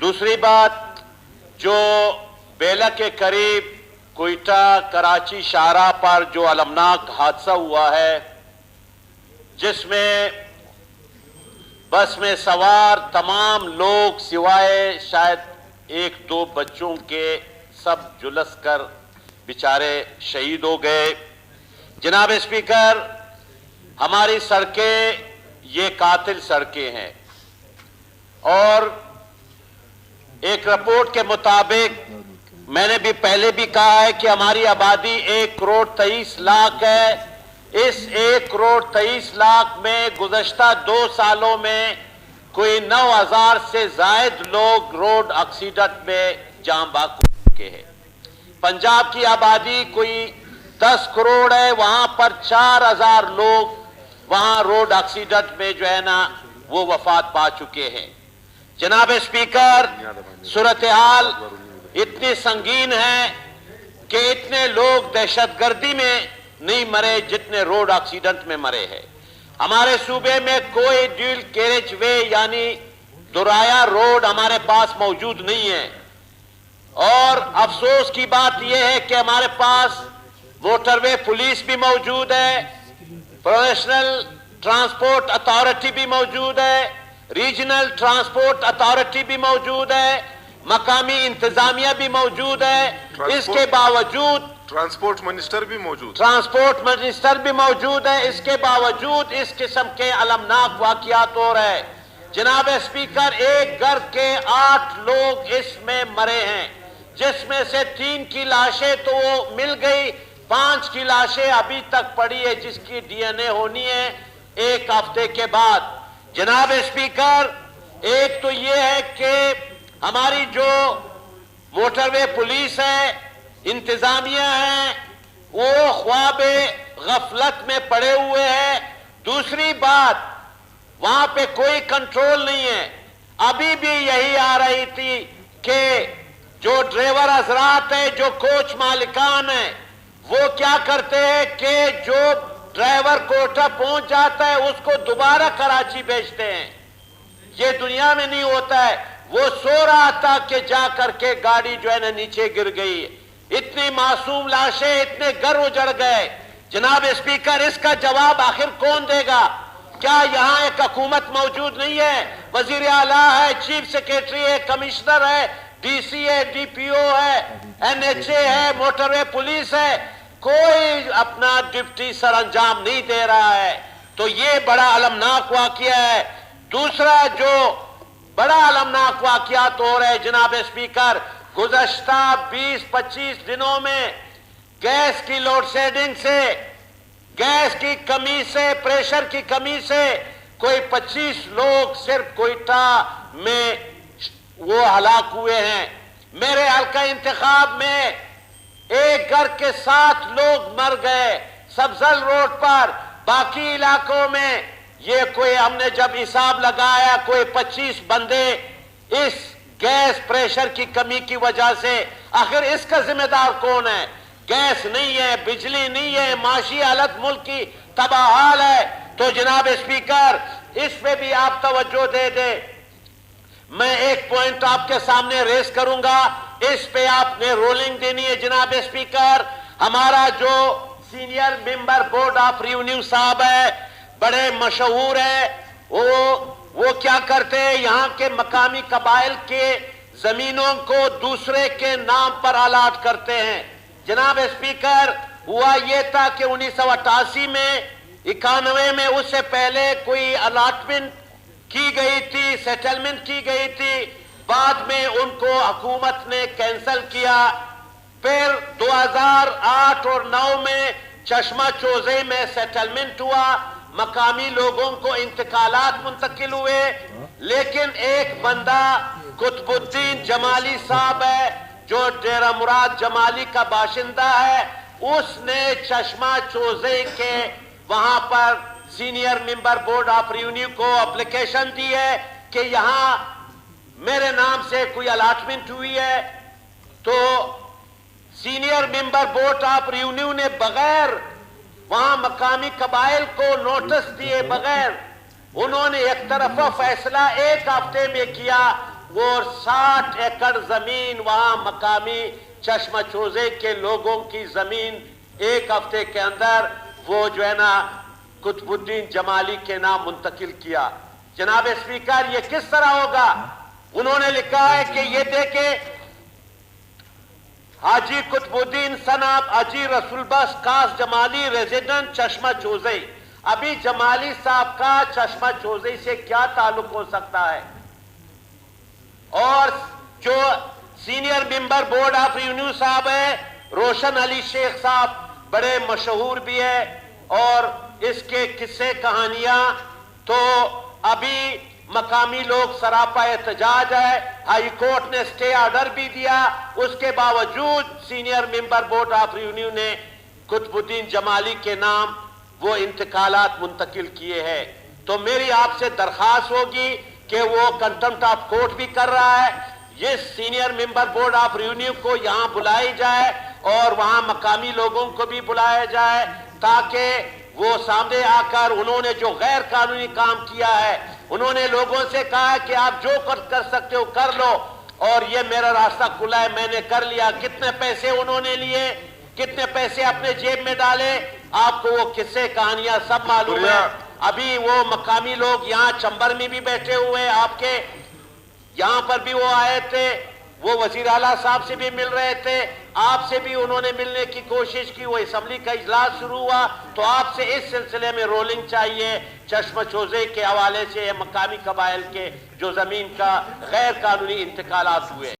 दूसरी बात, जो बेला के करीब कोयटा कराची शाहराह पर जो अलमनाक हादसा हुआ है, जिसमें बस में सवार तमाम लोग सिवाय शायद एक दो बच्चों के सब झुलस कर बेचारे शहीद हो गए। जनाब स्पीकर, हमारी सड़कें ये कातिल सड़कें हैं और एक रिपोर्ट के मुताबिक, मैंने भी पहले भी कहा है कि हमारी आबादी 1,23,00,000 है। इस 1,23,00,000 में गुज़श्ता 2 सालों में कोई 9,000 से जायद लोग रोड एक्सीडेंट में जान बाक हो चुके हैं। पंजाब की आबादी कोई 10 करोड़ है, वहां पर 4,000 लोग वहां रोड एक्सीडेंट में जो है ना वो वफात पा चुके हैं। जनाब स्पीकर, सूरत हाल इतनी संगीन है कि इतने लोग दहशतगर्दी में नहीं मरे जितने रोड एक्सीडेंट में मरे हैं। हमारे सूबे में कोई ड्यूल कैरेज वे यानी दोराया रोड हमारे पास मौजूद नहीं है और अफसोस की बात यह है कि हमारे पास मोटरवे पुलिस भी मौजूद है, प्रोफेशनल ट्रांसपोर्ट अथॉरिटी भी मौजूद है, रीजनल ट्रांसपोर्ट अथॉरिटी भी मौजूद है, मकामी इंतजामिया भी मौजूद है। इसके बावजूद ट्रांसपोर्ट मिनिस्टर भी मौजूद है। इसके बावजूद इस किस्म के अलमनाक वाकयात हो रहे हैं। जनाब स्पीकर, एक घर के 8 लोग इसमें मरे हैं, जिसमें से 3 की लाशें तो वो मिल गई, 5 की लाशें अभी तक पड़ी है जिसकी डीएनए होनी है 1 हफ्ते के बाद। जनाब स्पीकर, एक तो ये है कि हमारी जो मोटरवे पुलिस है, इंतजामिया है, वो ख्वाबे गफलत में पड़े हुए हैं। दूसरी बात, वहां पे कोई कंट्रोल नहीं है। अभी भी यही आ रही थी कि जो ड्राइवर हजरात है, जो कोच मालिकान है, वो क्या करते हैं कि जो ड्राइवर कोटा पहुंच जाता है उसको दोबारा कराची भेजते हैं। ये दुनिया में नहीं होता है। वो सो रहा था कि जा करके गाड़ी जो है ना नीचे गिर गई। इतनी मासूम लाशें, इतने घर उजड़ गए। जनाब स्पीकर, इसका जवाब आखिर कौन देगा? क्या यहाँ एक हुकूमत मौजूद नहीं है? वजीर आला है, चीफ सेक्रेटरी है, कमिश्नर है, डीसी है, डीपीओ है, एनएचए है, मोटरवे पुलिस है, कोई अपना ड्यूटी सर अंजाम नहीं दे रहा है। तो ये बड़ा अलमनाक वाकया है। दूसरा जो बड़ा अलमनाक वाकयात हो रहे जनाब स्पीकर, गुज़श्ता 20-25 दिनों में गैस की लोड शेडिंग से, गैस की कमी से, प्रेशर की कमी से कोई 25 लोग सिर्फ कोयटा में वो हलाक हुए हैं। मेरे हल्का इंतखाब में एक घर के 7 लोग मर गए सब्जल रोड पर। बाकी इलाकों में ये कोई, हमने जब हिसाब लगाया, कोई 25 बंदे इस गैस प्रेशर की कमी की वजह से। आखिर इसका जिम्मेदार कौन है? गैस नहीं है, बिजली नहीं है, माशी हालत मुल्क की तबाहाल है। तो जनाब स्पीकर, इस पे भी आप तवज्जो दे दे। मैं एक पॉइंट आपके सामने रेस करूंगा, इस पे आपने रोलिंग देनी है। जनाब स्पीकर, हमारा जो senior member board of revenue साहब है, बड़े मशहूर है। वो क्या करते हैं, यहाँ के मकामी कबाइल के जमीनों को दूसरे के नाम पर अलाट करते हैं। जनाब स्पीकर, हुआ ये था कि 1988 में, 91 में, उससे पहले कोई अलॉटमेंट की गई थी, सेटलमेंट की गई थी। बाद में उनको हुकूमत ने कैंसिल किया। फिर 2008 और 9 में चश्मा चौजे में सेटलमेंट हुआ, मकामी लोगों को इंतकालात मुंतकिल हुए। लेकिन एक बंदा कुतुबुद्दीन जमाली साहब है, जो डेरा मुराद जमाली का बाशिंदा है, उसने चश्मा चौजे के वहां पर senior member board of revenue को एप्लीकेशन दी है कि यहां मेरे नाम से कोई अलॉटमेंट हुई है। तो senior member board of revenue ने बगैर वहां मकामी कबाइल को नोटिस दिए बगैर, उन्होंने एक तरफा फैसला 1 हफ्ते में किया وہ 60 एकड़ जमीन वहां मकामी चश्मा चौजे के लोगों की जमीन एक हफ्ते के अंदर वो जो है ना कुतुबुद्दीन जमाली के नाम मुंतकिल किया। जनाब स्पीकर, ये किस तरह होगा? उन्होंने लिखा है कि ये देखे हाजी कुतुबुद्दीन सनाब हाजी रसूलबख्श कास जमाली रेजिडेंट चश्मा चौजे। अभी जमाली साहब का चश्मा चौजे से क्या ताल्लुक हो सकता है? और जो senior member board of revenue साहब है रोशन अली शेख साहब, बड़े मशहूर भी है और इसके किस्से कहानियां तो अभी मकामी लोग सरापा एहतजाज है। हाई कोर्ट ने स्टे ऑर्डर भी दिया, उसके बावजूद senior member board of revenue ने कुतुबुद्दीन जमाली के नाम वो इंतकालात मुंतकिल किए हैं। तो मेरी आपसे दरखास्त होगी कि वो कंटेम्प्ट ऑफ कोर्ट भी कर रहा है, ये senior member board of revenue को यहां बुलाई जाए और वहां मकामी लोगों को भी बुलाया जाए ताकि वो सामने आकर उन्होंने जो गैर कानूनी काम किया है, उन्होंने लोगों से कहा कि आप जो कर सकते हो कर लो और ये मेरा रास्ता खुला है, मैंने कर लिया। कितने पैसे उन्होंने लिए, कितने पैसे अपने जेब में डाले, आपको वो किस्से कहानियां सब मालूम है। अभी वो मकामी लोग यहाँ चंबर में भी बैठे हुए, आपके यहाँ पर भी वो आए थे, वो वजीर आला साहब से भी मिल रहे थे, आपसे भी उन्होंने मिलने की कोशिश की। वो असेंबली का इजलास शुरू हुआ तो आपसे इस सिलसिले में रोलिंग चाहिए चश्मा चौजे के हवाले से मकामी कबाइल के जो जमीन का गैर कानूनी इंतकालात हुए।